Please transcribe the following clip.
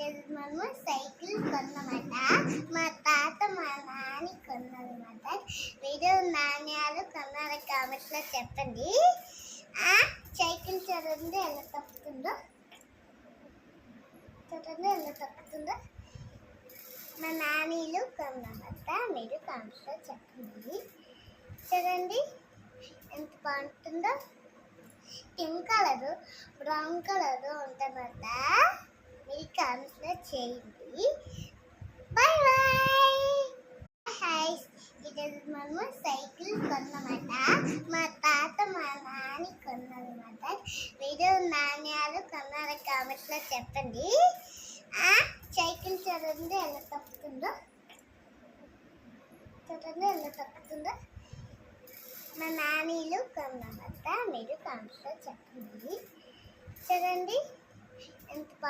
ఈరోజు మనము సైకిల్ కొన్నమాట. మా తాత మా నాని కొన్నమాట. మీరు నాణ్యాలు కొన్నారు కామెంట్లో చెప్పండి. సైకిల్ చూడండి ఎలా తప్పుతుందో, మా నానీలు కొన్నమాట. మీరు కామెంట్లో చెప్పండి. చూడండి ఎంత బాగుంటుందో. పింక్ కలర్, బ్రౌన్ కలర్ ఉంటుందన్నమాట. మీరు కామెంట్లో చేయండి. Bye bye. హాయ్, ఈరోజు మనము సైకిల్ కొన్నమాట. మా తాత మా నాని కొన్నమాట. మీరు నాణ్యాలు కొన్నారు కామెంట్లో చెప్పండి. సైకిల్ చూడండి ఎలా తప్పుతుందో, మా నానీలు కొన్నమాట. మీరు కామెంట్లో చెప్పండి. చూడండి ఎంత